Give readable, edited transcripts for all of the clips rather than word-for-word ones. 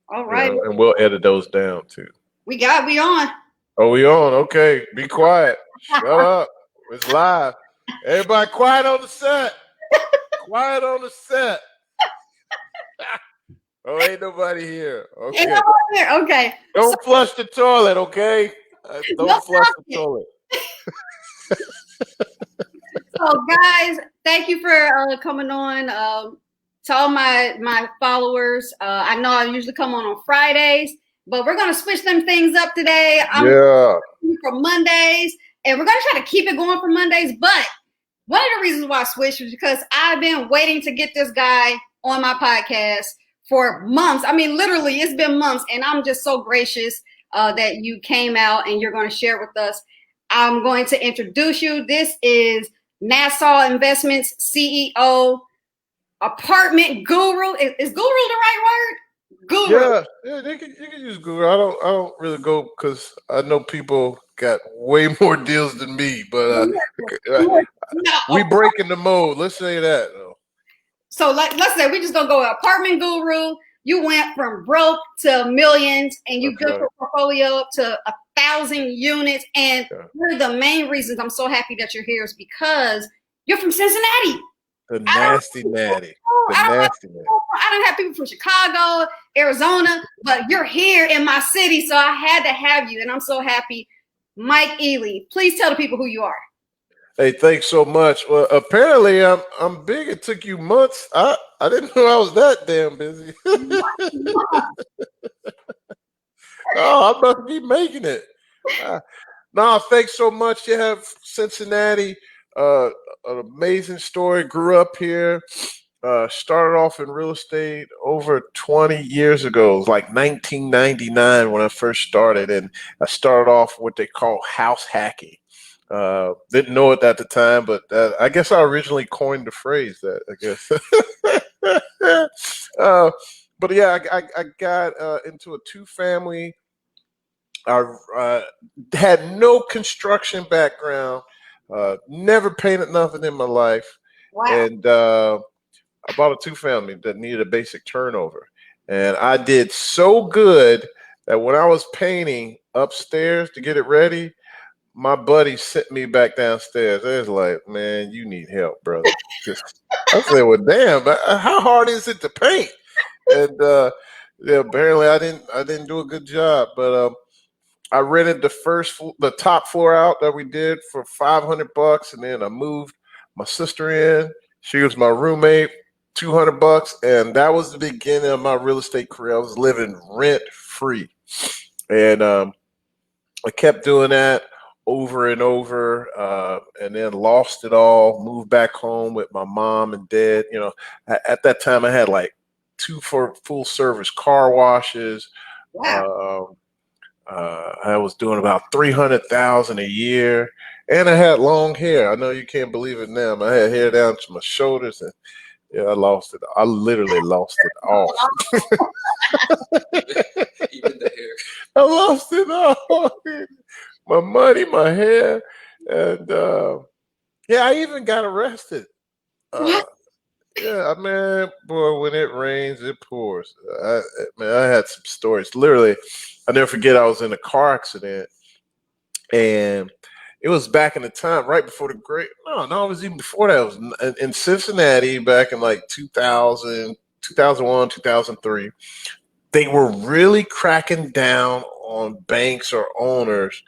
All right. And we'll edit those down too. We on. Oh, we on? Okay, be quiet. Shut up. It's live. Everybody, quiet on the set. Quiet on the set. Oh, ain't nobody here. Ain't Okay. nobody here. Okay. Don't flush the toilet, okay? No Don't flush the talking. toilet. So, guys, thank you for coming on. To all my followers, I know I usually come on Fridays, but we're gonna switch them things up today. I'm Yeah. for Mondays, and we're gonna try to keep it going for Mondays. But one of the reasons why I switched was because I've been waiting to get this guy on my podcast for months. I mean, literally, it's been months, and I'm just so gracious that you came out and you're going to share with us. I'm going to introduce you. This is Nassau Investments CEO, apartment guru. Is guru the right word? Guru. Yeah, you can use Google. I don't really go because I know people got way more deals than me, but we breaking the mode. Let's say that. So let's say we just gonna go apartment guru. You went from broke to millions, and you built your portfolio up to 1,000 units. And one of the main reasons I'm so happy that you're here is because you're from Cincinnati. The nasty natty. I don't have people from Chicago, Arizona, but you're here in my city, so I had to have you, and I'm so happy. Mike Ealy, please tell the people who you are. Hey, thanks so much. Well, apparently I'm big. It took you months. I didn't know I was that damn busy. Oh, I must be making it. No, thanks so much. You have Cincinnati, an amazing story. Grew up here. Started off in real estate over 20 years ago. It was like 1999 when I first started, and I started off what they call house hacking. Didn't know it at the time, but I guess I originally coined the phrase that, I guess. But yeah, I got into a two-family. I had no construction background, never painted nothing in my life. Wow. And I bought a two-family that needed a basic turnover. And I did so good that when I was painting upstairs to get it ready, my buddy sent me back downstairs. It was like, man, you need help, brother. I said, well, damn, how hard is it to paint? And yeah, apparently I didn't do a good job. But I rented the top floor out that we did for $500, and then I moved my sister in. She was my roommate, $200, and that was the beginning of my real estate career. I was living rent free, and I kept doing that over and over, and then lost it all. Moved back home with my mom and dad. You know, at that time I had like 2 full service car washes. Wow. I was doing about 300,000 a year, and I had long hair. I know you can't believe it now. I had hair down to my shoulders, and yeah, I lost it. I literally lost it all. Even the hair. I lost it all. My money, my hair, and yeah, I even got arrested. Yeah, man, boy, when it rains, it pours. Man, I had some stories. Literally, I never forget. I was in a car accident, and it was back in the time right before the great. No, it was even before that. It was in Cincinnati back in like 2000, 2001, 2003. They were really cracking down on banks or owners,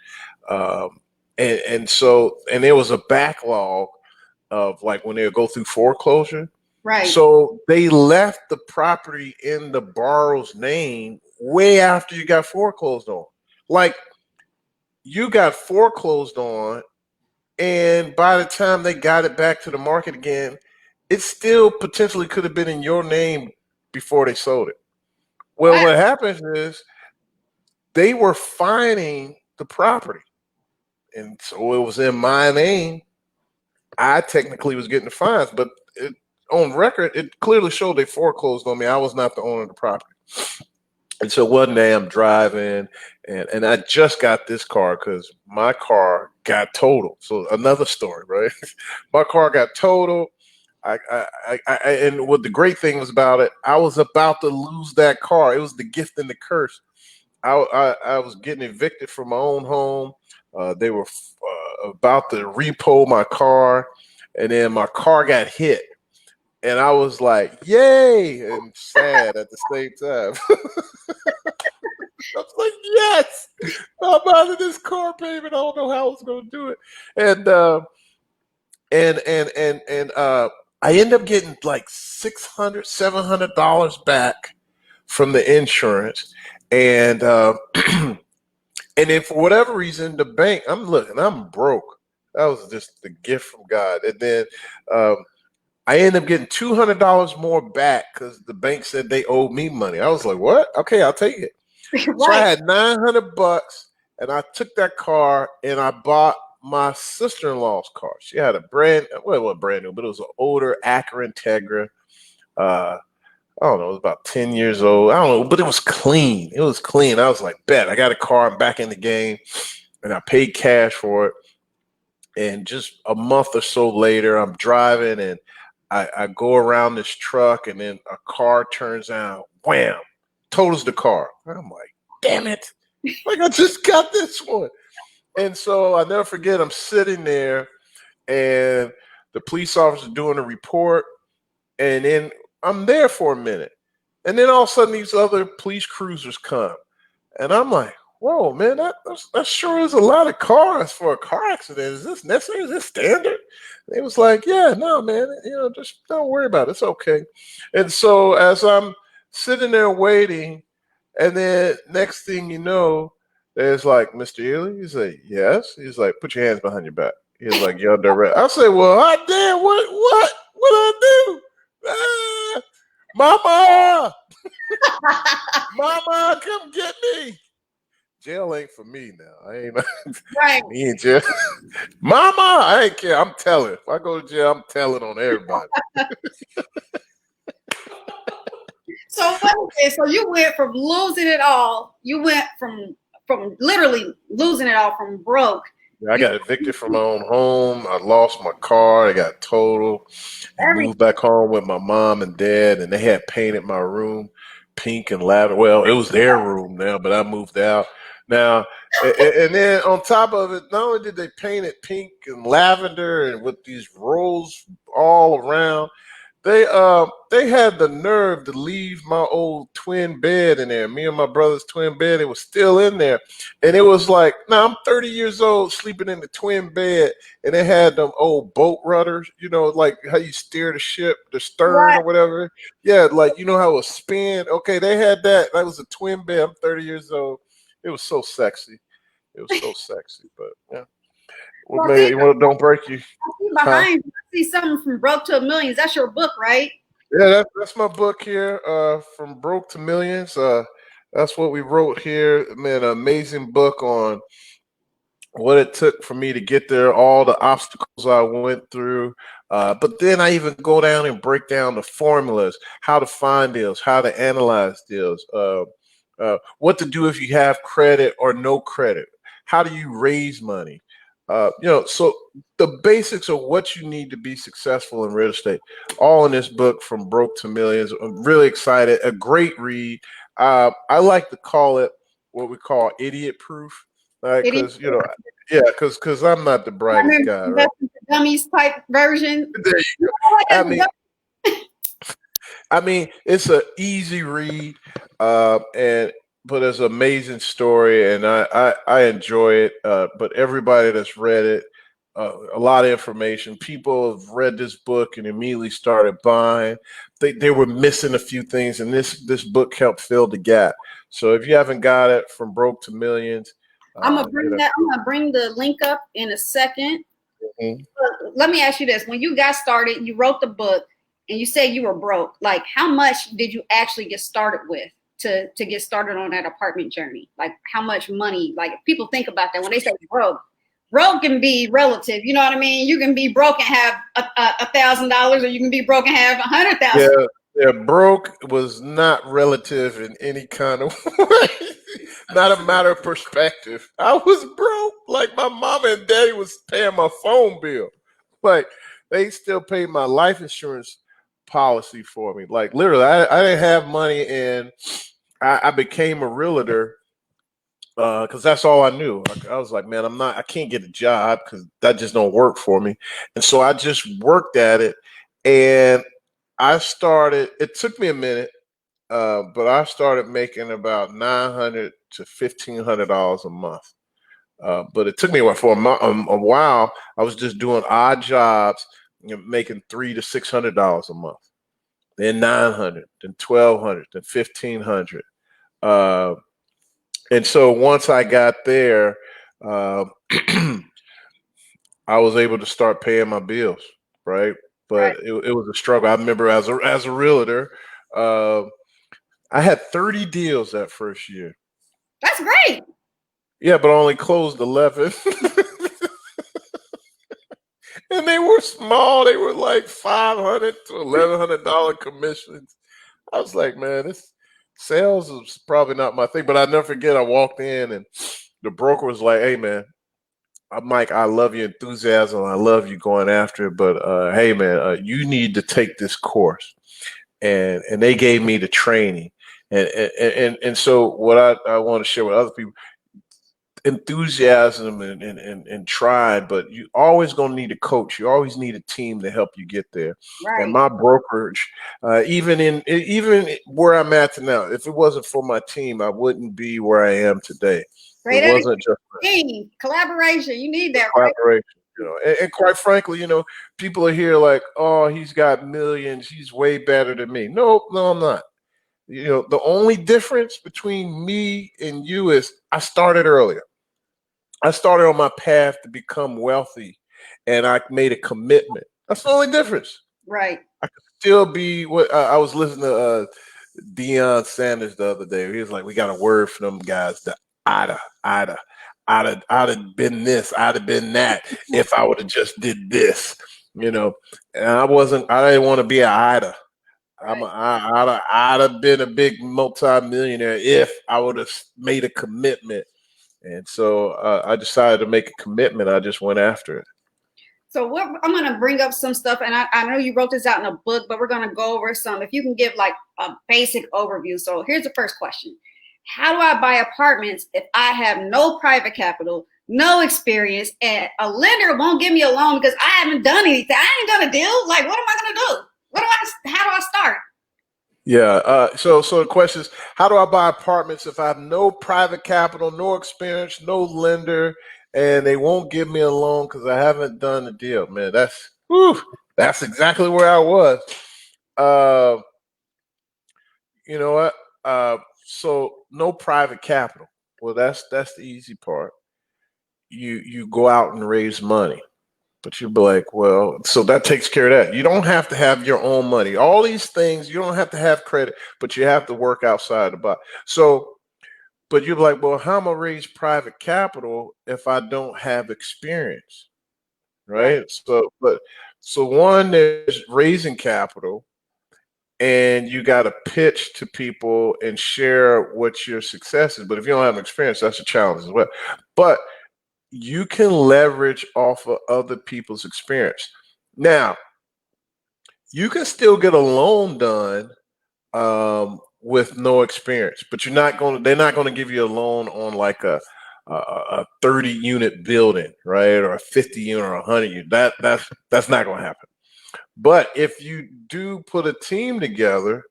and so there was a backlog of like when they would go through foreclosure. Right. So they left the property in the borrower's name way after you got foreclosed on. Like you got foreclosed on, and by the time they got it back to the market again, it still potentially could have been in your name before they sold it. Well, what happens is they were fining the property, and so it was in my name. I technically was getting the fines, but on record, it clearly showed they foreclosed on me. I was not the owner of the property. And so one day I'm driving, and I just got this car because my car got totaled. So another story, right? My car got totaled. And what the great thing was about it, I was about to lose that car. It was the gift and the curse. I was getting evicted from my own home. They were about to repo my car, and then my car got hit. And I was like, yay, and sad at the same time. I was like, yes, I'm out of this car payment. I don't know how I was going to do it. And I end up getting like $600, $700 back from the insurance. And and then for whatever reason, the bank, I'm broke. That was just the gift from God. And then um, I ended up getting $200 more back because the bank said they owed me money. I was like, what? Okay, I'll take it. So I Right. had $900 and I took that car and I bought my sister-in-law's car. She had a well, it wasn't brand new, but it was an older Acura Integra. Uh, I don't know, it was about 10 years old. I don't know, but it was clean. It was clean. I was like, bet, I got a car. I'm back in the game. And I paid cash for it. And just a month or so later, I'm driving and I go around this truck and then a car turns out, wham, totals the car. I'm like, damn it. Like I just got this one. And so I never forget, I'm sitting there and the police officer doing a report. And then I'm there for a minute. And then all of a sudden these other police cruisers come. And I'm like, whoa, man, that sure is a lot of cars for a car accident. Is this necessary? Is this standard? They was like, yeah, no, man, just don't worry about it. It's okay. And so as I'm sitting there waiting, and then next thing you know, there's like, Mr. Ealy. He's like, yes. He's like, put your hands behind your back. He's like, you're under arrest. I say, well, hot damn, what I do? Ah, mama, mama, come get me. Jail ain't for me now. I ain't Right. me in jail. Mama, I ain't care. I'm telling. If I go to jail, I'm telling on everybody. So what is this? So you went from losing it all. You went from literally losing it all, from broke. I got evicted from my own home. I lost my car. I got totaled. I moved back home with my mom and dad, and they had painted my room pink and lavender. Well, it was their room now, but I moved out. Now, and then on top of it, not only did they paint it pink and lavender and with these rolls all around, they had the nerve to leave my old twin bed in there. Me and my brother's twin bed, it was still in there. And it was like, now I'm 30 years old sleeping in the twin bed, and it had them old boat rudders, like how you steer the ship, the stern Right. or whatever. Yeah, like how it was spin. Okay, they had that. That was a twin bed. I'm 30 years old. It was so sexy. It was so sexy. But yeah. What Well, made see, it, what don't break you? I see Huh? behind you. I see something from broke to a millions. That's your book, right? Yeah, that's my book here, From Broke to Millions. That's what we wrote here. Man, an amazing book on what it took for me to get there, all the obstacles I went through. But then I even go down and break down the formulas, how to find deals, how to analyze deals, what to do if you have credit or no credit, how do you raise money. So the basics of what you need to be successful in real estate, all in this book, From Broke to Millions. I'm really excited. A great read. I like to call it what we call idiot proof, right? It is. Because yeah, because I'm not the I brightest remember guy, right? Investment for Dummies type version. There you go. I mean, it's an easy read, and but it's an amazing story, and I enjoy it. But everybody that's read it, a lot of information. People have read this book and immediately started buying. They were missing a few things, and this book helped fill the gap. So if you haven't got it, From Broke to Millions, I'm gonna bring the link up in a second. Mhm. Let me ask you this: when you got started, you wrote the book, and you said you were broke. Like, how much did you actually get started with to get started on that apartment journey? Like, how much money? Like, people think about that when they say broke. Broke can be relative. You know what I mean? You can be broke and have $1,000, or you can be broke and have 100,000. Yeah, yeah, broke was not relative in any kind of way. Not a matter of perspective. I was broke. Like my mama and daddy was paying my phone bill. Like they still paid my life insurance policy for me. Like literally, I didn't have money, and I became a realtor because that's all I knew. I was like, man, I can't get a job because that just don't work for me. And so I just worked at it, and I started. It took me a minute, but I started making about $900 to $1,500 a month. But it took me for a while. I was just doing odd jobs, making $300 to $600 a month, then 900, then 1,200, then 1,500. Uh, and so once I got there, uh, I was able to start paying my bills, right? But Right. it was a struggle. I remember as a realtor, uh, I had 30 deals that first year. That's great. Yeah, but I only closed 11. And they were small. They were like $500 to $1,100 commissions. I was like, man, this sales is probably not my thing. But I never forget, I walked in and the broker was like, hey, man, Mike, I love your enthusiasm. I love you going after it. But hey, man, you need to take this course. And they gave me the training. And so what I want to share with other people, enthusiasm and trying, but you always gonna need a coach. You always need a team to help you get there. And Right. my brokerage, even where I'm at now, if it wasn't for my team, I wouldn't be where I am today. It Great wasn't just team collaboration. You need the that, right? collaboration, and quite frankly, people are here like, oh, he's got millions, he's way better than me. No, no, I'm not. The only difference between me and you is I started earlier. I started on my path to become wealthy, and I made a commitment. That's the only difference. Right. I could still be what I was listening to Deion Sanders the other day. He was like, "We got a word for them guys. The I'da, I'd have been this, I'd have been that if I would have just did this." And I wasn't. I didn't want to be a Ida. Right. I'd have been a big multi-millionaire if I would have made a commitment. And so I decided to make a commitment. I just went after it. So I'm going to bring up some stuff, and I know you wrote this out in a book, but we're going to go over some. If you can give like a basic overview. So here's the first question. How do I buy apartments if I have no private capital, no experience, and a lender won't give me a loan because I haven't done anything? I ain't done a deal. Like, what am I going to do? How do I start? Yeah. So the question is, how do I buy apartments if I have no private capital, no experience, no lender, and they won't give me a loan because I haven't done the deal? Man, that's exactly where I was. Uh, you know what? So no private capital. Well, that's the easy part. You go out and raise money. But you'll be like, well, so that takes care of that. You don't have to have your own money. All these things, you don't have to have credit, but you have to work outside the box. So, but you're like, well, how am I gonna raise private capital if I don't have experience? Right. Right. So one, there's raising capital, and you got to pitch to people and share what your success is. But if you don't have experience, that's a challenge as well. But you can leverage off of other people's experience. Now, you can still get a loan done with no experience, but they're not going to give you a loan on like a 30 unit building, right? Or a 50 unit or a 100 unit. That's not going to happen. But if you do put a team together,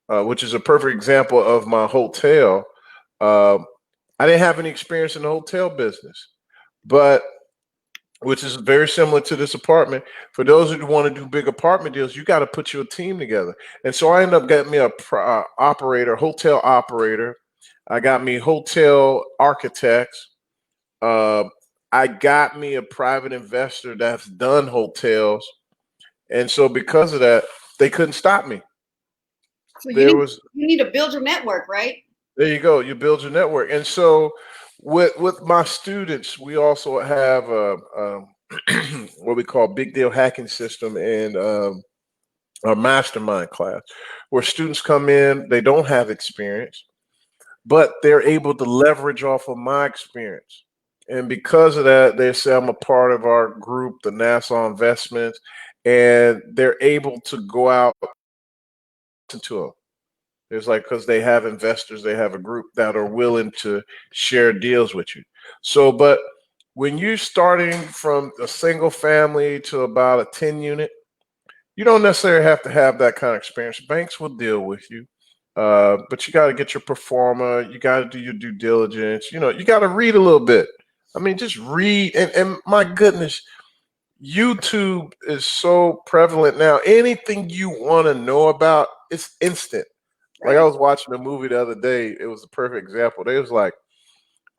which is a perfect example of my hotel, uh, I didn't have any experience in the hotel business, but which is very similar to this apartment. For those who want to do big apartment deals, you got to put your team together. And so I ended up getting me a hotel operator. I got me hotel architects. Uh, I got me a private investor that's done hotels. And so because of that, they couldn't stop me. So There was you need to build your network, right? There you go. You build your network. And so with my students, we also have what we call big deal hacking system and our mastermind class where students come in, they don't have experience, but they're able to leverage off of my experience. And because of that, they say I'm a part of our group, the Nassau Investments, and they're able to go out to them. There's like, because they have investors, they have a group that are willing to share deals with you. So, but when you're starting from a single family to about a 10 unit, you don't necessarily have to have that kind of experience. Banks will deal with you. But you got to get your performer. You got to do your due diligence. You got to read a little bit. I mean, just read. And my goodness, YouTube is so prevalent now. Anything you want to know about, it's instant. Like I Right. was watching a movie the other day. It was a perfect example. They was like,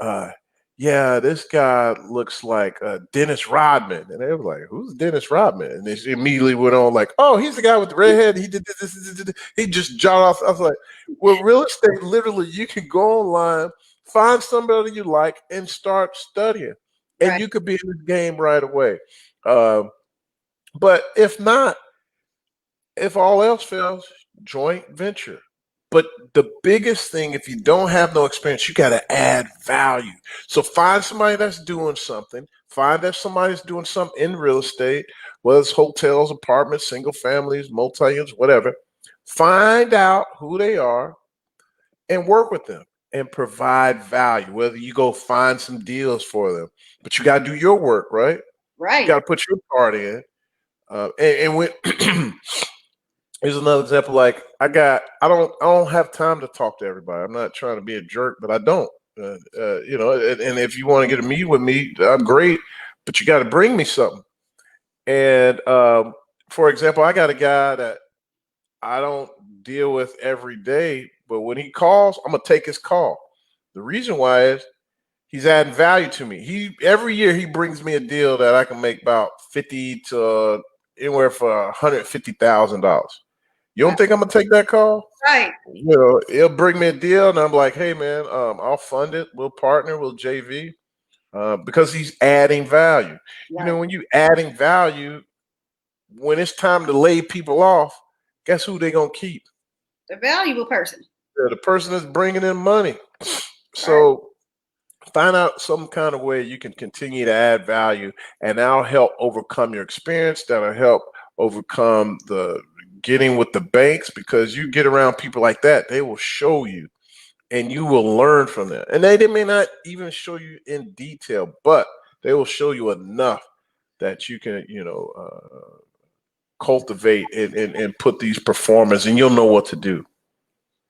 uh, yeah, this guy looks like Dennis Rodman. And they was like, who's Dennis Rodman? And they immediately went on like, oh, he's the guy with the red head. He did this. He just jotted off. I was like, well, real estate, literally, you can go online, find somebody you like, and start studying. And Right. you could be in this game right away. Um, but if not, if all else fails, joint venture. But the biggest thing, if you don't have no experience, you got to add value. So find somebody that's doing something. Find that somebody's doing something in real estate, whether it's hotels, apartments, single families, multi-units, whatever. Find out who they are and work with them and provide value. Whether you go find some deals for them, but you got to do your work, right? You Right. got to put your part in. And when here's another example. Like I don't have time to talk to everybody. I'm not trying to be a jerk, but I don't. And if you want to get a meet with me, I'm great. But you got to bring me something. And for example, I got a guy that I don't deal with every day, but when he calls, I'm gonna take his call. The reason why is he's adding value to me. He every year he brings me a deal that I can make about 50 to anywhere for $150,000. You don't think I'm gonna take that call? Right. He'll bring me a deal, and I'm like, "Hey, man, I'll fund it. We'll partner. We'll JV." Because he's adding value. Right. When you adding value, when it's time to lay people off, guess who they gonna keep? The valuable person. The person that's bringing in money. Right. So find out some kind of way you can continue to add value, and that'll help overcome your experience. That'll help overcome the getting with the banks, because you get around people like that, they will show you and you will learn from them. And they may not even show you in detail, but they will show you enough that you can, cultivate and put these performers, and you'll know what to do.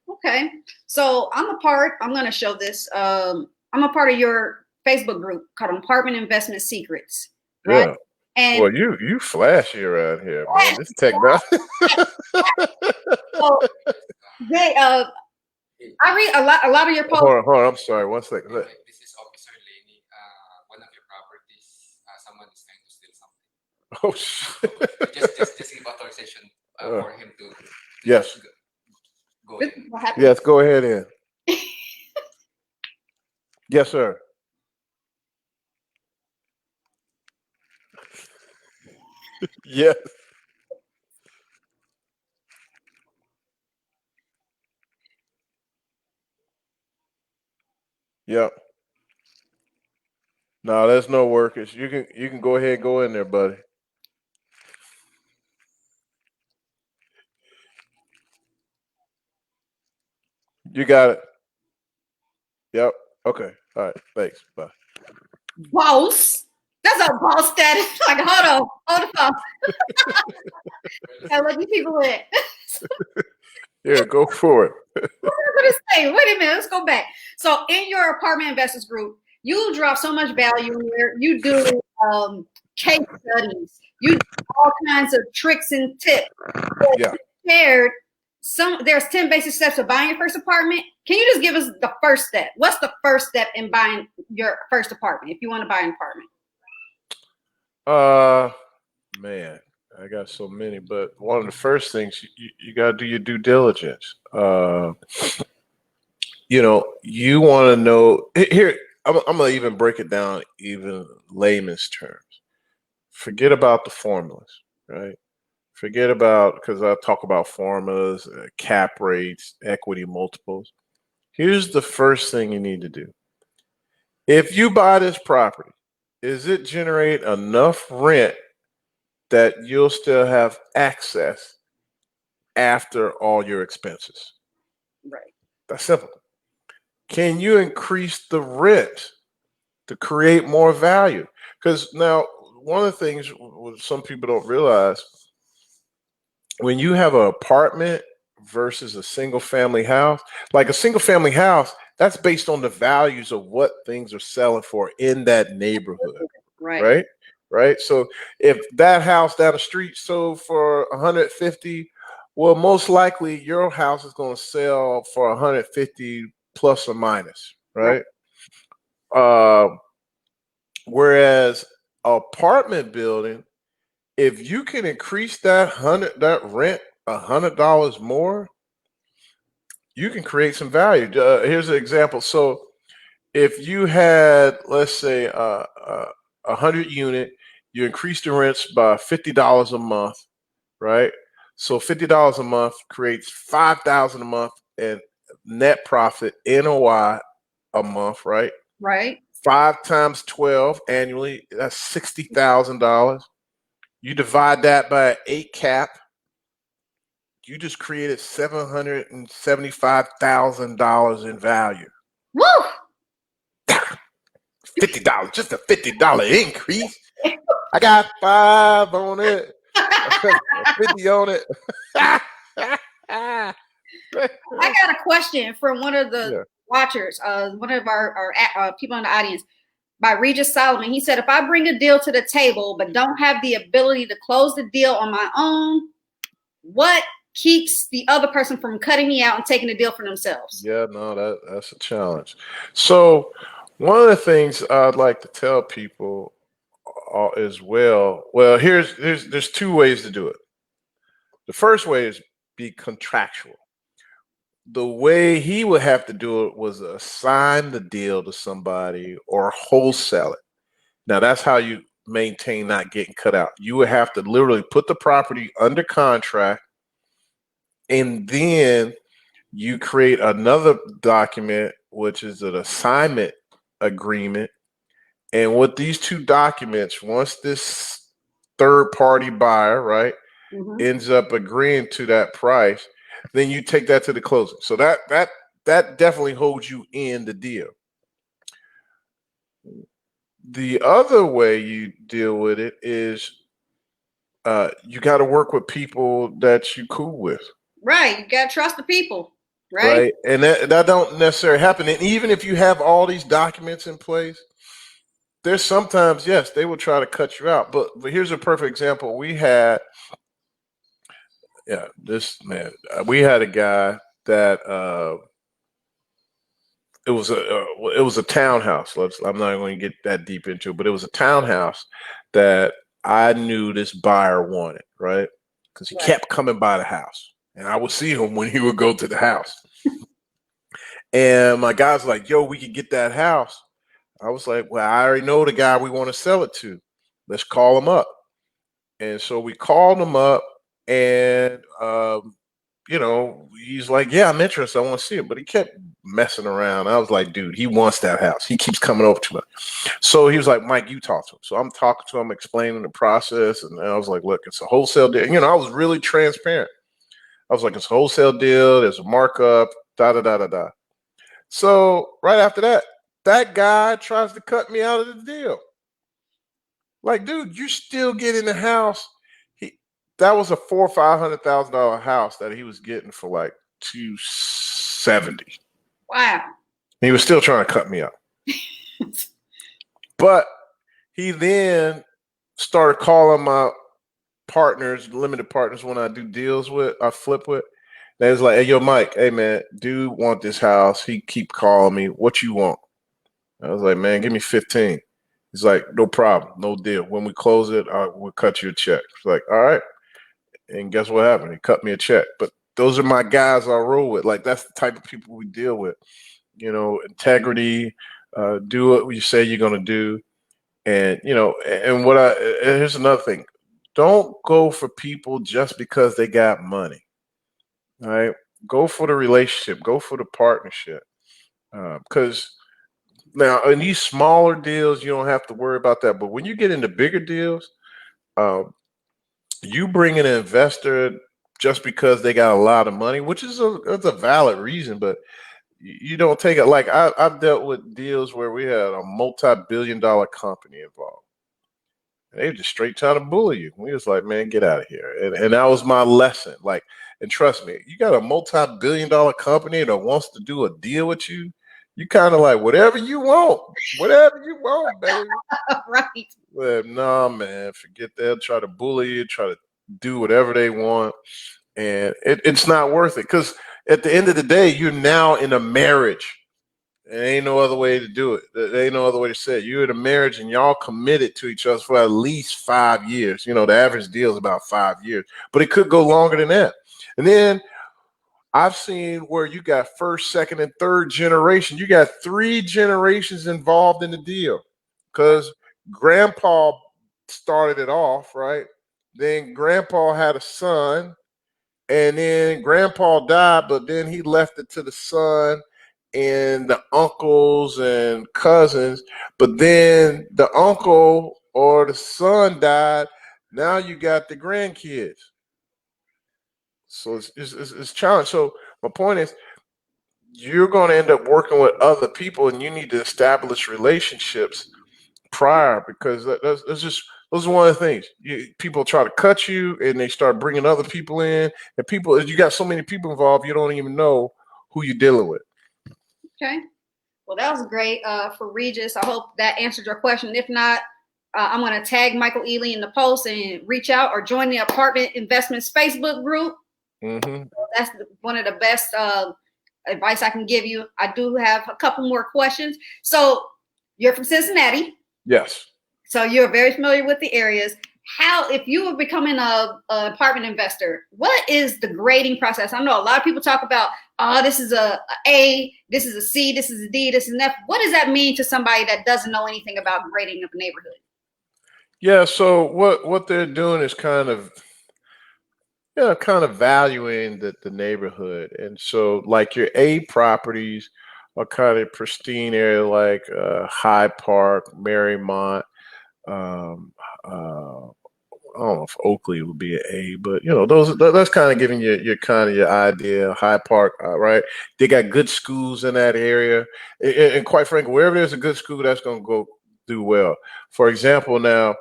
Okay. So I'm going to show this. I'm a part of your Facebook group called Apartment Investment Secrets. Right. Yeah. And Well, you flashy around here, man. This technology. so they, I read a lot of your posts. Hold on. I'm sorry. One second. This is Officer Lenny. One of your properties, someone is trying to steal something. Oh shit. Just give authorization for him to Yes. go This in. is what happened. Yes. Go ahead in. Yes, sir. Yes. Yep. No, there's no workers. You can go ahead and go in there, buddy. You got it. Yep. Okay. All right. Thanks. Bye. Boss. That's a boss status. Like, hold the phone. Hey, let these people in. Yeah, go for it. What was I going to say? Wait a minute. Let's go back. So, in your apartment investors group, you drop so much value in there. You do case studies. You do all kinds of tricks and tips. Yeah. Shared there's 10 basic steps of buying your first apartment. Can you just give us the first step? What's the first step in buying your first apartment if you want to buy an apartment? Man, I got so many, but one of the first things you got to do your due diligence. You want to know here. I'm gonna even break it down, even layman's terms. Forget about the formulas, right? Forget about, because I talk about formulas, cap rates, equity multiples. Here's the first thing you need to do. If you buy this property, is it generate enough rent that you'll still have access after all your expenses. Right. That's simple. Can you increase the rent to create more value? Because now, one of the things some people don't realize, when you have an apartment versus a single family house, like a single family house, that's based on the values of what things are selling for in that neighborhood, Right. right? Right. So if that house down the street sold for 150, well, most likely your house is going to sell for 150 plus or minus, Right. right? Uh, Whereas apartment building, if you can increase that rent $100 more, you can create some value. Here's an example. So if you had, let's say, 100 unit, you increase the rents by $50 a month, right? So $50 a month creates 5,000 a month and net profit NOI a month, right? Right. 5 times 12 annually, that's $60,000. You divide that by 8 cap, you just created $775,000 in value. Woo! $50, just a $50 increase. I got 5 on it, 50 on it. I got a question from one of the Yeah. watchers, one of our people in the audience, by Regis Solomon. He said, if I bring a deal to the table but don't have the ability to close the deal on my own, what keeps the other person from cutting me out and taking the deal for themselves? Yeah, no, that's a challenge. So one of the things I'd like to tell people as well, there's 2 ways to do it. The first way is be contractual. The way he would have to do it was assign the deal to somebody or wholesale it. Now that's how you maintain not getting cut out. You would have to literally put the property under contract, and then you create another document, which is an assignment agreement. And with these 2 documents, once this third party buyer, right, ends up agreeing to that price, then you take that to the closing. So that definitely holds you in the deal. The other way you deal with it is you got to work with people that you cool with. Right. You got to trust the people. Right. And that don't necessarily happen. And even if you have all these documents in place, there's sometimes, yes, they will try to cut you out. But here's a perfect example. We had a guy that it was a townhouse. I'm not going to get that deep into it, but it was a townhouse that I knew this buyer wanted, right? Because he kept coming by the house, and I would see him when he would go to the house. And my guy's like, "Yo, we could get that house." I was like, "Well, I already know the guy we want to sell it to. Let's call him up." And so we called him up, and he's like, "Yeah, I'm interested. I want to see it." But he kept messing around. I was like, "Dude, he wants that house. He keeps coming over to me." So he was like, "Mike, you talk to him." So I'm talking to him, explaining the process, and I was like, "Look, it's a wholesale deal." I was really transparent. I was like, "It's a wholesale deal. There's a markup. Da da da da da." So right after that, that guy tries to cut me out of the deal. Like, dude, you still get in the house. That was a $400,000-$500,000 house that he was getting for like $270. Wow. He was still trying to cut me out. But he then started calling my partners, limited partners, when I do deals with, I flip with. They was like, "Hey, yo, Mike, hey man, dude want this house. He keep calling me. What you want?" I was like, "Man, give me 15." He's like, "No problem, no deal. When we close it, we'll cut you a check." It's like, "All right." And guess what happened? He cut me a check. But those are my guys I roll with. Like, that's the type of people we deal with. Integrity, do what you say you're gonna do. And here's another thing. Don't go for people just because they got money. All right. Go for the relationship, go for the partnership. Because now in these smaller deals, you don't have to worry about that. But when you get into bigger deals, you bring an investor just because they got a lot of money, which is that's a valid reason, but you don't take it. Like I've dealt with deals where we had a multi-billion-dollar company involved. They were just straight trying to bully you. We was like, man, get out of here. And that was my lesson. Like, and trust me, you got a multi-billion-dollar company that wants to do a deal with you. You kind of like whatever you want, baby. Right. But nah, man, forget that. Try to bully you, try to do whatever they want, and it's not worth it. Because at the end of the day, you're now in a marriage. There ain't no other way to do it. There ain't no other way to say it. You're in a marriage and y'all committed to each other for at least 5 years. You know, the average deal is about 5 years, but it could go longer than that. And then I've seen where you got first, second, and third generation. You got 3 generations involved in the deal because grandpa started it off, right? Then grandpa had a son, and then grandpa died, but then he left it to the son and the uncles and cousins. But then the uncle or the son died. Now you got the grandkids. So it's challenge. So my point is, you're going to end up working with other people, and you need to establish relationships prior because that's just those are one of the things. People try to cut you, and they start bringing other people in, and people you got so many people involved, you don't even know who you're dealing with. Okay. Well, that was great for Regis. I hope that answered your question. If not, I'm going to tag Michael Ealy in the post and reach out or join the Apartment Investments Facebook group. Mm-hmm. So that's one of the best advice I can give you. I do have a couple more questions. So you're from Cincinnati. Yes. So you're very familiar with the areas. How, if you were becoming a apartment investor, what is the grading process? I know a lot of people talk about, oh, this is a A, this is a C, this is a D, this is an F. What does that mean to somebody that doesn't know anything about grading of a neighborhood? Yeah. So what they're doing is kind of valuing the neighborhood, and so like your A properties are kind of pristine area like Hyde Park, Marymount. Um, I don't know if Oakley would be an A, but that's kind of giving you your idea. Hyde Park, right? They got good schools in that area, and quite frankly, wherever there's a good school, that's going to go do well. For example, now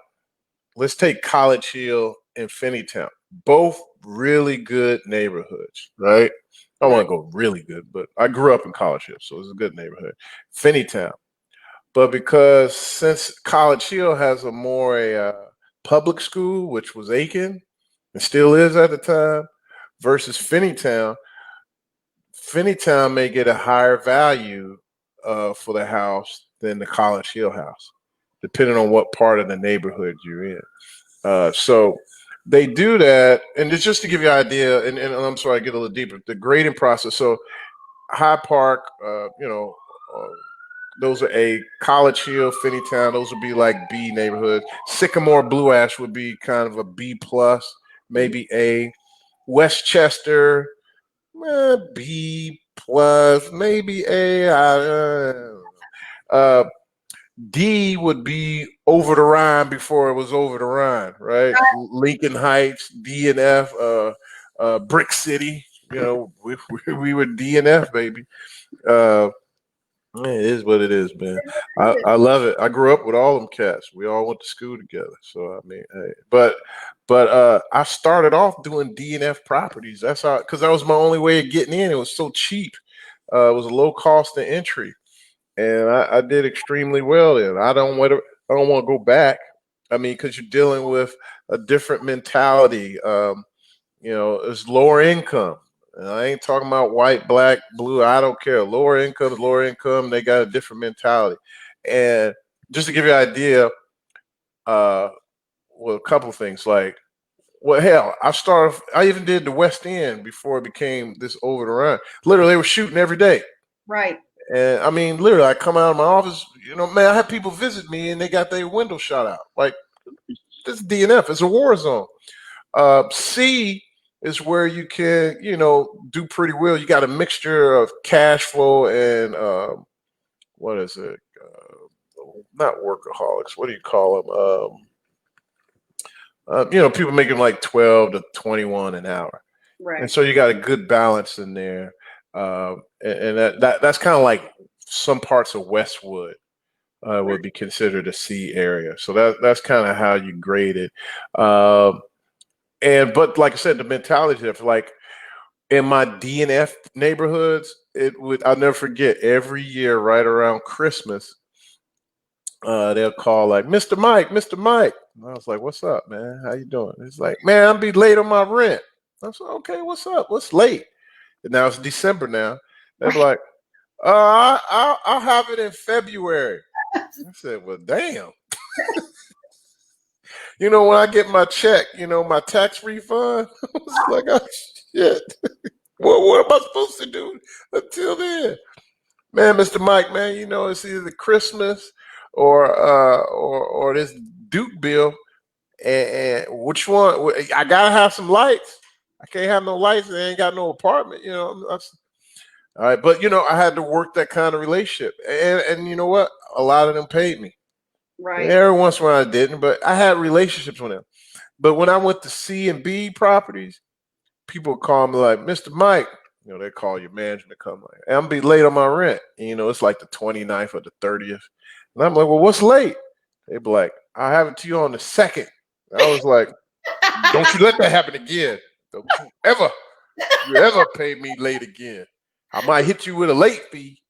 let's take College Hill and Finneytown, both really good neighborhoods, right? I don't want to go really good, but I grew up in College Hill, so it's a good neighborhood. Finneytown, but because since College Hill has a more public school, which was Aiken and still is at the time, versus Finneytown may get a higher value for the house than the College Hill house, depending on what part of the neighborhood you're in. So they do that, and it's just to give you an idea. And I'm sorry, I get a little deeper. The grading process. So Hyde Park, those are A. College Hill, Finneytown, those would be like B neighborhoods. Sycamore, Blue Ash would be kind of a B plus, maybe A. Westchester, B plus, maybe A. D would be over the Rhine before it was over the Rhine, right? Lincoln Heights, D and F, Brick City. We were D and F, baby. It is what it is, man. I love it. I grew up with all them cats. We all went to school together. So I mean, hey, but I started off doing D and F properties. That's how, because that was my only way of getting in. It was so cheap. It was a low cost of entry, and I did extremely well there. I don't want to go back. I mean, because you're dealing with a different mentality. It's lower income. And I ain't talking about white, black, blue. I don't care. Lower income is lower income. They got a different mentality. And just to give you an idea, well, a couple of things like, well, hell, I even did the West End before it became this over the run. Literally, they were shooting every day. Right. And I mean, literally, I come out of my office, man, I had people visit me and they got their window shot out. Like, this is DNF. It's a war zone. C is where you can, do pretty well. You got a mixture of cash flow and what is it? Not workaholics. What do you call them? people making like 12 to 21 an hour. And Right. so you got a good balance in there. And that's kind of like some parts of Westwood would be considered a C area. So that's kind of how you grade it. But like I said, the mentality of like in my DNF neighborhoods, I'll never forget every year right around Christmas, they'll call like Mr. Mike, Mr. Mike. And I was like, "What's up, man? How you doing?" It's like, "Man, I'll be late on my rent." I was like, "Okay, what's up? What's late?" And now it's December now. They're Right. like, I'll have it in February." I said, "Well, damn." When I get my check, my tax refund, I was like, "Oh shit, what am I supposed to do until then?" Man, Mr. Mike, man, it's either Christmas or this Duke bill, and which one? I gotta have some lights. I can't have no lights. And I ain't got no apartment. All right, but I had to work that kind of relationship, and you know what? A lot of them paid me. Right. Every once in a while I didn't, but I had relationships with them. But when I went to C and B properties, people call me like, "Mr. Mike." They call your management, come like, "Hey, I'm gonna be late on my rent." And, it's like the 29th or the 30th. And I'm like, "Well, what's late?" They be like, "I'll have it to you on the 2nd." I was like, "Don't you let that happen again. Don't you ever pay me late again. I might hit you with a late fee."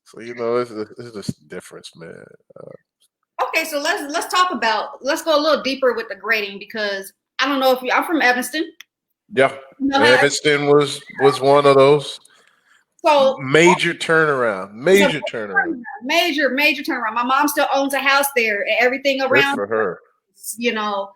So, it's just a difference, man. Okay, so let's go a little deeper with the grading because I don't know if I'm from Evanston. Yeah. You know how, Evanston was one of those so major turnaround. it's a Major turnaround. major turnaround. My mom still owns a house there, and everything Good around, for her. you know,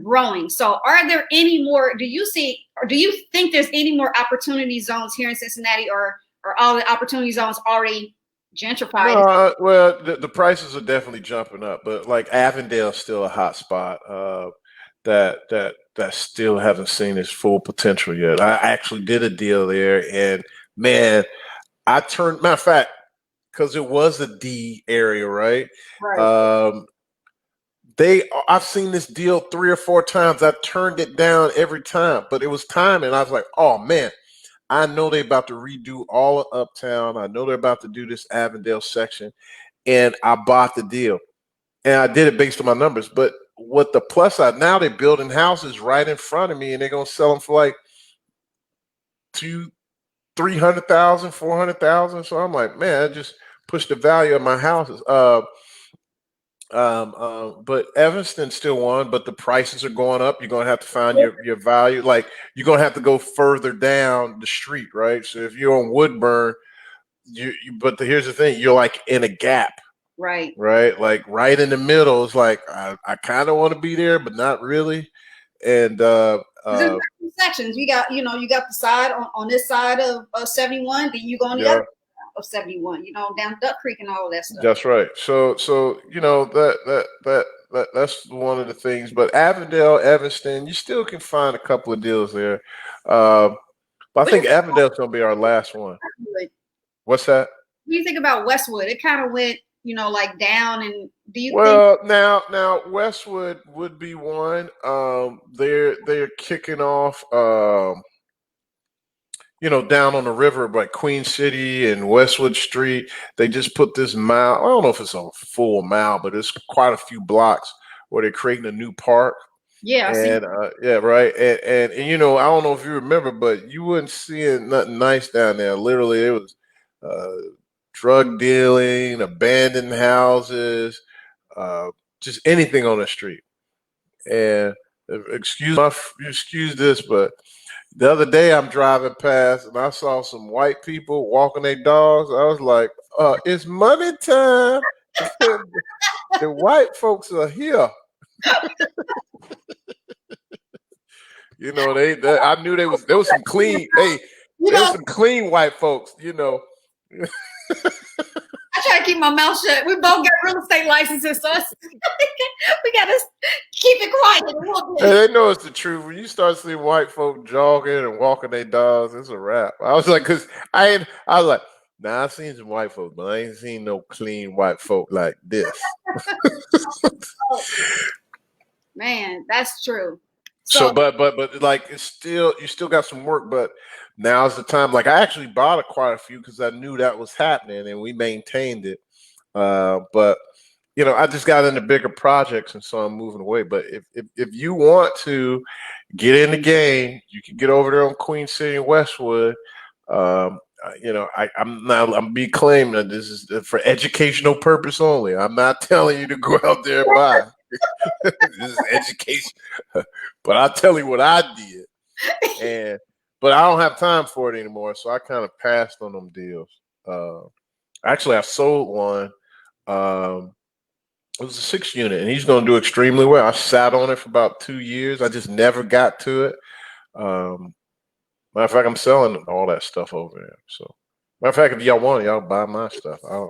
growing. So, are there any more? Do you see, or do you think there's any more opportunity zones here in Cincinnati, or all the opportunity zones already gentrified? No, well, the prices are definitely jumping up, but like Avondale's still a hot spot. That still haven't seen its full potential yet. I actually did a deal there, and man, matter of fact, because it was a D area, right? Right, Um, I've seen this deal 3 or 4 times. I turned it down every time, but it was time, and I was like, "Oh man, I know they're about to redo all of Uptown. I know they're about to do this Avondale section." And I bought the deal. And I did it based on my numbers. But what the plus side, now they're building houses right in front of me, and they're gonna sell them for like 300,000, 400,000. So I'm like, man, I just pushed the value of my houses. But Evanston still won, but the prices are going up. You're gonna have to find your value. Like you're gonna have to go further down the street, right? So if you're on Woodburn, but here's the thing, you're like in a gap, right. right? Like right in the middle. It's like I kind of want to be there, but not really. And There's two sections. You got the side on this side of 71, then you go on the yeah, other of 71, down Duck Creek and all of that stuff. that's right. So that's one of the things. But Avondale, Evanston, you still can find a couple of deals there. But I What do think Avondale's gonna be our last one. What's that? you think about Westwood? It kind of went, like down. And do you think? Well, now Westwood would be one. They're kicking off. Down on the river, like Queen City and Westwood Street, they just put this mile. I don't know if it's a full mile, but it's quite a few blocks where they're creating a new park. Yeah, I see. And yeah, right. And I don't know if you remember, but you wouldn't see nothing nice down there. Literally, it was drug dealing, abandoned houses, uh, just anything on the street. And excuse this, but the other day I'm driving past and I saw some white people walking their dogs. I was like, it's money time. The white folks are here. I knew there was some clean. Hey, You there was know, some clean white folks. I try to keep my mouth shut. We both got real estate licenses, so we got to keep it quiet a little Hey, bit. they know it's the truth. When you start seeing white folk jogging and walking their dogs, it's a wrap. I was like, I was like, Now I've seen some white folks, but I ain't seen no clean white folk like this. Oh, man, that's true. So, So but like it's still you still got some work, but now's the time. Like I actually bought quite a few because I knew that was happening, and we maintained it. But I just got into bigger projects, and so I'm moving away. But if you want to get in the game, you can get over there on Queen City and Westwood. I'm be claiming that this is for educational purpose only. I'm not telling you to go out there and buy. This is education, but I'll tell you what I did, but I don't have time for it anymore, so I kind of passed on them deals. Actually, I sold one. Um, it was a 6 unit, and he's going to do extremely well. I sat on it for about 2 years. I just never got to it. Um, Matter of fact, I'm selling all that stuff over there. So, matter of fact, if y'all want it, y'all buy my stuff. I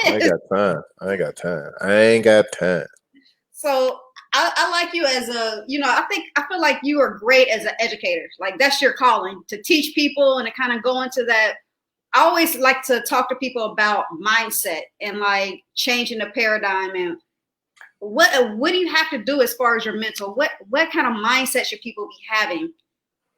ain't got time. I ain't got time. So I like you as I feel like you are great as an educator. Like that's your calling to teach people and to kind of go into that. I always like to talk to people about mindset and like changing the paradigm and what do you have to do as far as your mental? What kind of mindset should people be having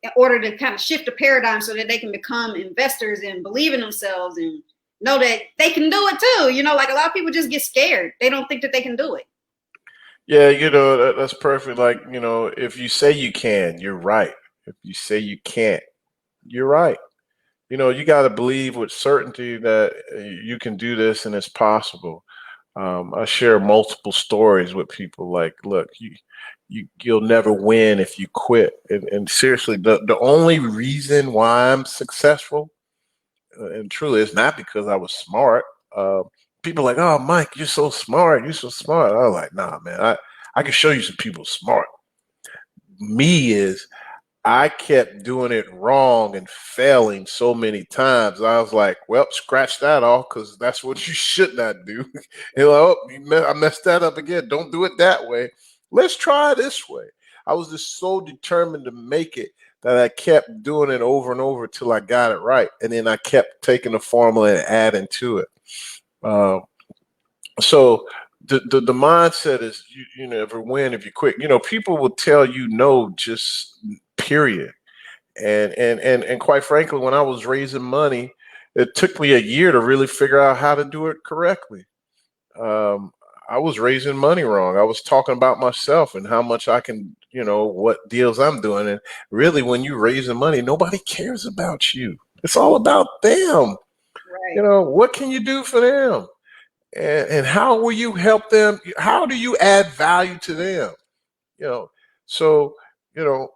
in order to kind of shift the paradigm so that they can become investors and believe in themselves and know that they can do it too. Like a lot of people just get scared. They don't think that they can do it. Yeah, that's perfect. Like, if you say you can, you're right. If you say you can't, you're right. You got to believe with certainty that you can do this and it's possible. I share multiple stories with people like, look, you'll never win if you quit. And seriously, the only reason why I'm successful, and truly, it's not because I was smart. People are like, oh, Mike, you're so smart. You're so smart. I was like, nah, man, I can show you some people smart. Me is I kept doing it wrong and failing so many times. I was like, well, scratch that off because that's what you should not do. I messed that up again. Don't do it that way. Let's try this way. I was just so determined to make it that I kept doing it over and over till I got it right. And then I kept taking the formula and adding to it. Uh, so the mindset is you never win if you quit. People will tell you no, just period. And quite frankly, when I was raising money, it took me a year to really figure out how to do it correctly. Um, I was raising money wrong. I was talking about myself and how much I can, what deals I'm doing. And really, when you're raising money, nobody cares about you. It's all about them. Right. What can you do for them? And how will you help them? How do you add value to them? You know, so, you know,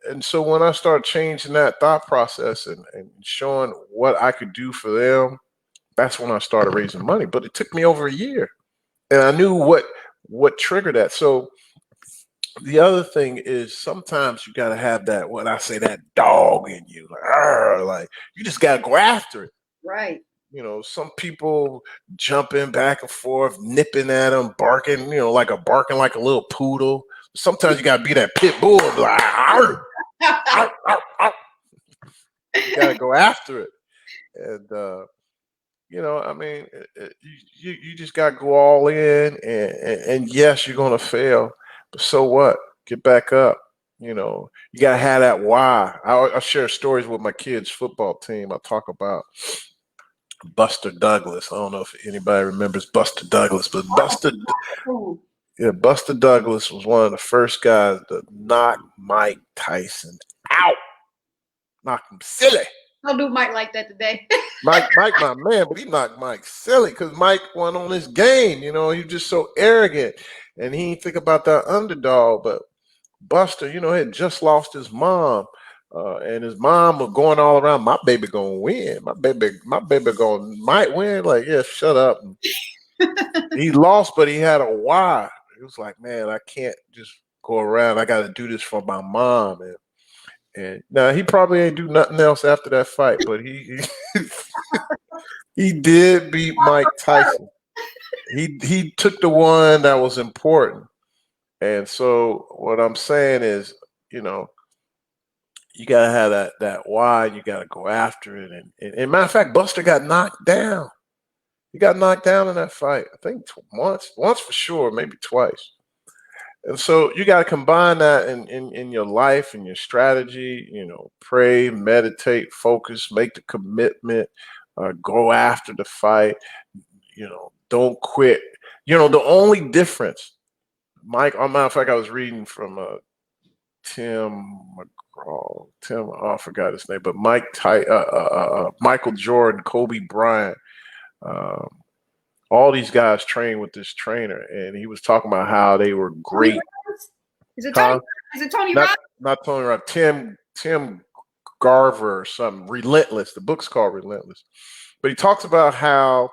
and so when I started changing that thought process and showing what I could do for them, that's when I started raising money. But it took me over a year, and I knew what triggered that. So the other thing is sometimes you got to have that what I say that dog in you, like, "Arr," like you just got to go after it. Right. Some people jumping back and forth, nipping at them, barking, barking like a little poodle. Sometimes you gotta be that pit bull, be like, "Arr, arr, arr, arr." You gotta go after it. And I mean, you just gotta go all in, and yes, you're gonna fail, but so what? Get back up. You gotta have that why. I share stories with my kids' football team. I talk about Buster Douglas. I don't know if anybody remembers Buster Douglas, but Oh, Buster Douglas was one of the first guys to knock Mike Tyson out, knock him silly. don't do Mike like that today. Mike, my man, but he knocked Mike silly because Mike won on his game. He was just so arrogant, and he didn't think about that underdog. But Buster, had just lost his mom, and his mom was going all around. My baby gonna win. My baby gonna might win. Like, yeah, shut up. He lost, but he had a why. He was like, man, I can't just go around. I got to do this for my mom. And now he probably ain't do nothing else after that fight, but he did beat Mike Tyson. He took the one that was important. And so what I'm saying is, you know, You gotta have that why. You gotta go after it. And matter of fact, Buster got knocked down. He got knocked down in that fight. I think once for sure, maybe twice. And so you got to combine that in your life and your strategy. Pray, meditate, focus, make the commitment, go after the fight. Don't quit. The only difference, Mike. On matter of fact, I was reading from Tim McGraw. I forgot his name, but Michael Jordan, Kobe Bryant. Um, all these guys trained with this trainer, and he was talking about how they were great. Is it Tony? Is it Tony Robbins? Not Tony Robbins. Tim Garver or something. Relentless. The book's called Relentless. But he talks about how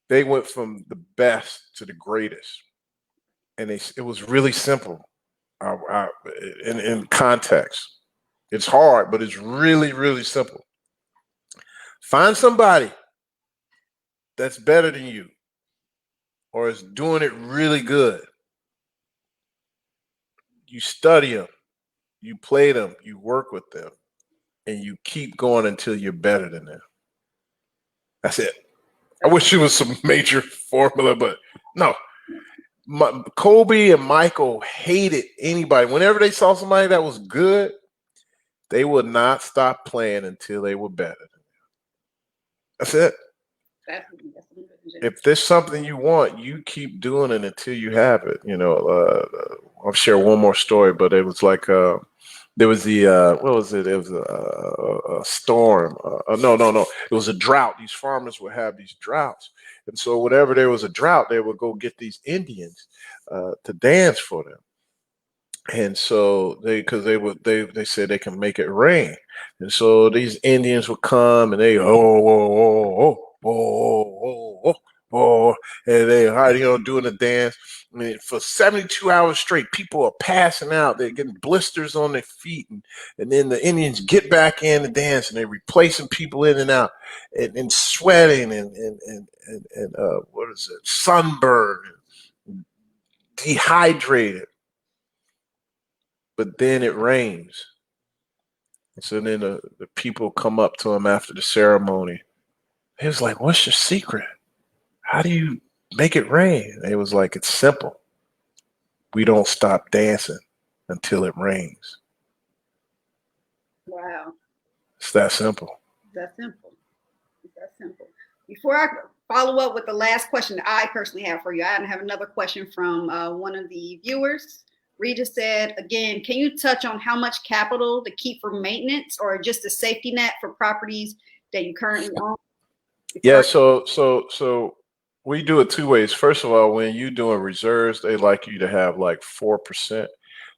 they went from the best to the greatest, and it was really simple. In context, it's hard, but it's really, really simple. Find somebody that's better than you or is doing it really good. You study them, you play them, you work with them, and you keep going until you're better than them. That's it. I wish it was some major formula, but no. Kobe and Michael hated anybody. Whenever they saw somebody that was good, they would not stop playing until they were better than them. That's it. If there's something you want, you keep doing it until you have it. I'll share one more story, but it was like there was what was it? It was a storm. No. It was a drought. These farmers would have these droughts, and so whenever there was a drought, they would go get these Indians to dance for them. And so they said they can make it rain, and so these Indians would come and they and they doing the dance. I mean, for 72 hours straight, people are passing out. They're getting blisters on their feet, and then the Indians get back in the dance, and they're replacing people in and out, and sweating and what is it? Sunburn, dehydrated. But then it rains. And so then the people come up to him after the ceremony. He was like, "What's your secret? How do you make it rain?" And it was like, "It's simple. We don't stop dancing until it rains." Wow. It's that simple. That's simple. That's simple. Before I follow up with the last question that I personally have for you, I have another question from one of the viewers. Rita said, again, can you touch on how much capital to keep for maintenance or just a safety net for properties that you currently own? Yeah, so we do it two ways. First of all, when you're doing reserves, they like you to have like 4%.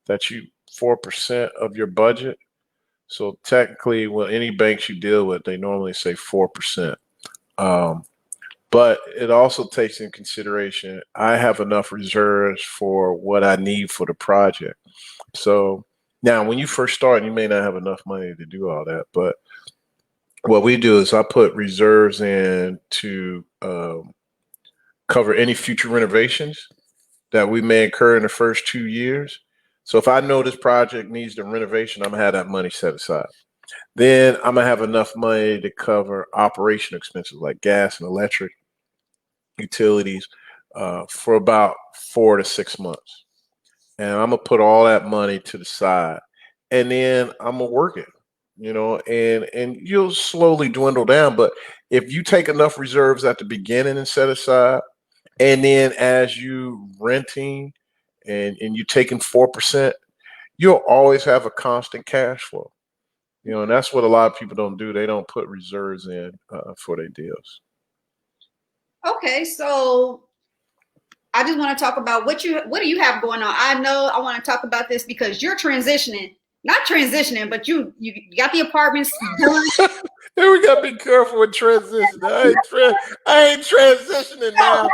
4% of your budget. So technically, well, any banks you deal with, they normally say 4%. But it also takes in consideration, I have enough reserves for what I need for the project. So now when you first start, you may not have enough money to do all that. But what we do is I put reserves in to cover any future renovations that we may incur in the first 2 years. So if I know this project needs the renovation, I'm gonna have that money set aside. Then I'm gonna have enough money to cover operation expenses like gas and electric, utilities, for about 4 to 6 months. And I'm gonna put all that money to the side, and then I'm gonna work it, and you'll slowly dwindle down. But if you take enough reserves at the beginning and set aside, and then as you renting and you taking 4%, you'll always have a constant cash flow. And that's what a lot of people don't do. They don't put reserves in for their deals. Okay, so I just want to talk about what do you have going on? I know I want to talk about this because you're transitioning, not transitioning, but you got the apartments done. Then we gotta be careful with transition. I ain't transitioning now.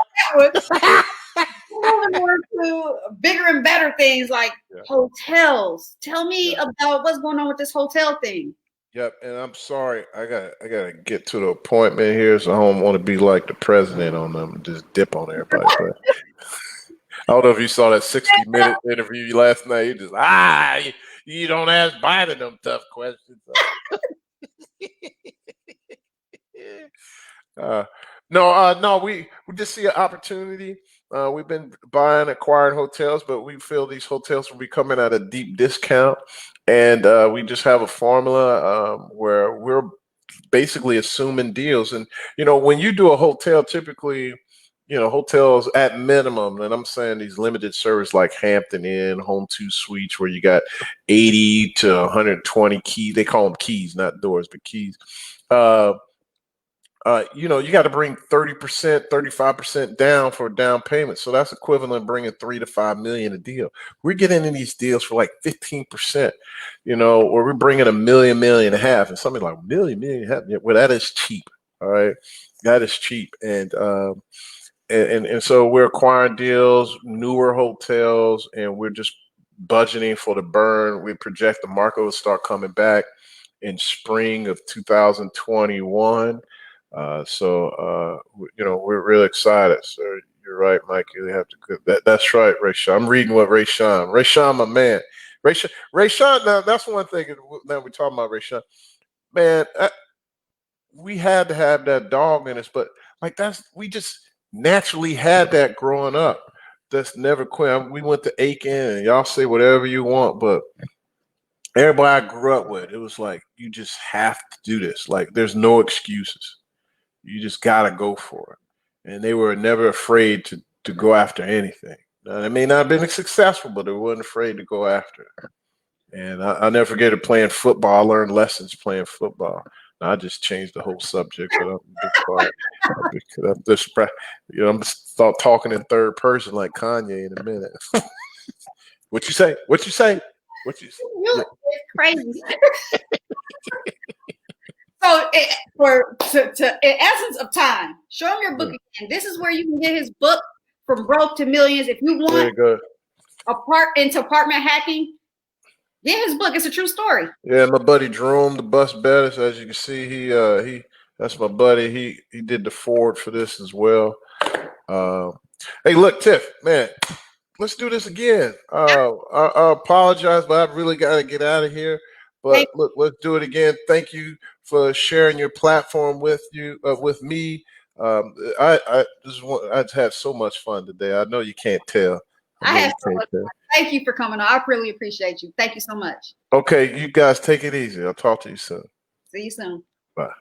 Moving on to bigger and better things like hotels. Tell me about what's going on with this hotel thing. Yep, and I'm sorry, I gotta get to the appointment here, so I don't want to be like the president on them and just dip on everybody. But I don't know if you saw that 60-minute interview last night. You just You don't ask Biden them tough questions. No, we just see an opportunity. We've been acquiring hotels, but we feel these hotels will be coming at a deep discount, and we just have a formula where we're basically assuming deals. And when you do a hotel, typically, hotels at minimum, and I'm saying these limited service like Hampton Inn, Home 2 Suites, where you got 80 to 120 keys. They call them keys, not doors, but keys. You got to bring 30%, 35% down for a down payment. So that's equivalent bringing 3 to 5 million a deal. We're getting in these deals for like 15%, or we're bringing $1 million, $1.5 million, and something like $1 million, $1.5 million. Yeah, well, that is cheap. All right. That is cheap. And so we're acquiring deals, newer hotels, and we're just budgeting for the burn. We project the market will start coming back in spring of 2021. We're really excited. So you're right, Mike. You have to. That's right, Rayshawn. I'm reading what Rayshawn, my man. Rayshawn. Now that's one thing. Now we're talking about Rayshawn. Man, we had to have that dog in us, but like we just naturally had that growing up. That's never quit. We went to Aiken, and y'all say whatever you want, but everybody I grew up with, it was like you just have to do this. Like there's no excuses. You just gotta go for it. And they were never afraid to go after anything. Now, they may not have been successful, but they weren't afraid to go after it. And I'll never forget it playing football. I learned lessons playing football. Now, I just changed the whole subject, but I'm a bit quiet. I'm start talking in third person like Kanye in a minute. What you say? What you say? What you say? It's crazy. So, in essence of time, show him your book again. This is where you can get his book, From Broke to Millions. If you want into apartment hacking, get his book. It's a true story. Yeah, my buddy Jerome, the bus Bettis, as you can see, he that's my buddy. He did the forward for this as well. Hey, look, Tiff, man, let's do this again. I apologize, but I really got to get out of here. But look, let's do it again. Thank you for sharing your platform with me. I had so much fun today. I know you can't tell. I had so much fun. Thank you for coming on. I really appreciate you. Thank you so much. Okay, you guys take it easy. I'll talk to you soon. See you soon. Bye.